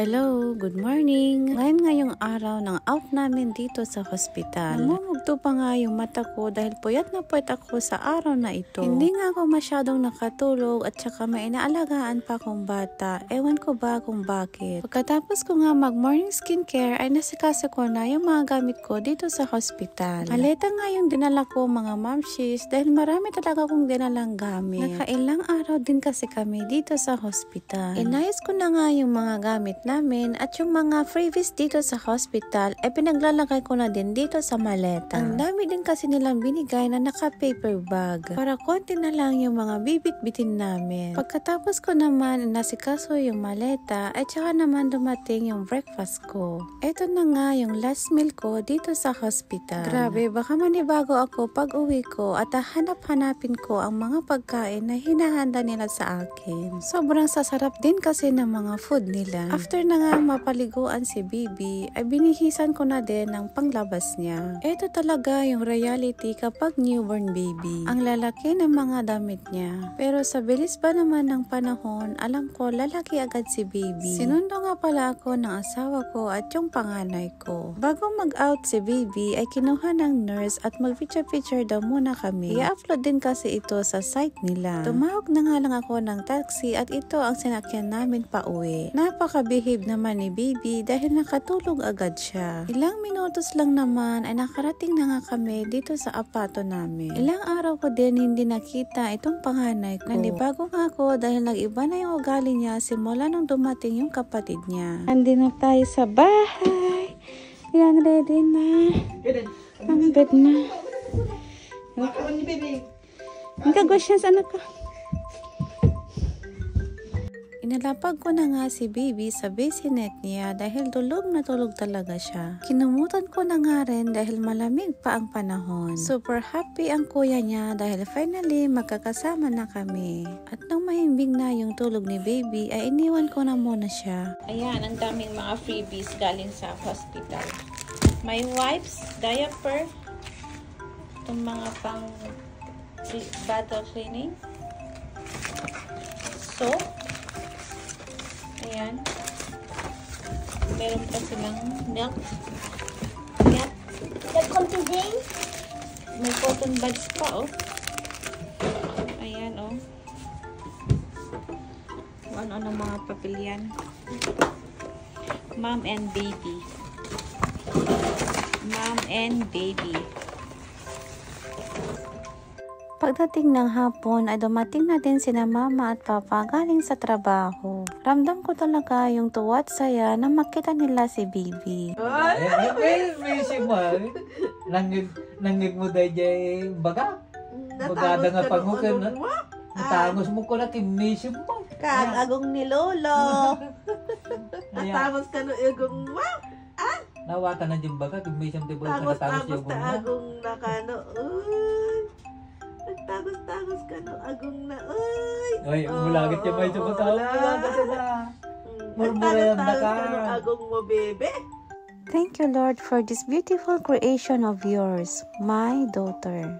Hello, good morning. Ngayon ngayong araw ng out namin dito sa hospital. Namumugto pa nga yung mata ko dahil puyat na puyat ako sa araw na ito. Hindi nga ako masyadong nakatulog at saka may inaalagaan pa akong bata. Ewan ko ba kung bakit. Pagkatapos ko nga mag morning skincare ay nasikasa ko na yung mga gamit ko dito sa hospital. Maleta nga yung dinala ko mga mamshis dahil marami talaga akong dinalang gamit. Nakailang araw din kasi kami dito sa hospital. Inayos ko na nga yung mga gamit namin at yung mga freebies dito sa hospital ay pinaglalagay ko na din dito sa maleta. Ang dami din kasi nilang binigay na naka-paper bag para konti na lang yung mga bibit-bitin namin. Pagkatapos ko naman nasikaso yung maleta at saka naman dumating yung breakfast ko. Ito na nga yung last meal ko dito sa hospital. Grabe, baka manibago ako pag uwi ko at hanap-hanapin ko ang mga pagkain na hinahanda nila sa akin. Sobrang sasarap din kasi ng mga food nila. After na nga mapaliguan si Bibi, ay binihisan ko na din ng panglabas niya. Ito talaga yung reality kapag newborn baby. Ang lalaki ng mga damit niya. Pero sa bilis ba naman ng panahon, alam ko lalaki agad si Baby. Sinundo nga pala ako ng asawa ko at yung panganay ko. Bago mag-out si Baby, ay kinuha ng nurse at mag-picture-picture daw muna kami. I-upload din kasi ito sa site nila. Tumawag na nga lang ako ng taxi at ito ang sinakyan namin pa uwi. Napaka-behave naman ni Baby dahil nakatulog agad siya. Ilang minutos lang naman ay nakarating na nga kami dito sa apato namin. Ilang araw ko din hindi nakita itong panganay ko. Nanibago nga ako dahil nag-iba na yung ugali niya simula nung dumating yung kapatid niya. Andi na tayo sa bahay. Yan, ready na. Ang bed na. Ang kagwasya sa anak ko. Inalapag ko na nga si Baby sa bassinet niya dahil tulog na tulog talaga siya. Kinumutan ko na nga rin dahil malamig pa ang panahon. Super happy ang kuya niya dahil finally magkakasama na kami. At nang mahimbing na yung tulog ni Baby ay iniwan ko na muna siya. Ayan, ang daming mga freebies galing sa hospital. May wipes, diaper, itong mga pang bottle cleaning, soap. Ayan. Meron pa silang milk. Ayan. May cotton buds pa, oh. Ayan, oh. Ano-ano mga papilyan. Mom and baby. Mom and baby. Pagdating ng hapon ay dumating na din sina mama at papa galing sa trabaho. Ramdam ko talaga yung tuwa at saya na makita nila si Baby. May si Mal. Nangig mo dahil dyan baga. Bagada nga pangukan. Natangos mo ko na kimisi mo. Agong ni Lolo. Natangos ka no agong mo. Nawata na dyan baga. Kimisi mo dito. Natangos yung ta agong nakano. Tagos ka no agong na ay mulagit yung may sumataw murmura ka no agong mo bebe. Thank you Lord for this beautiful creation of yours, my daughter.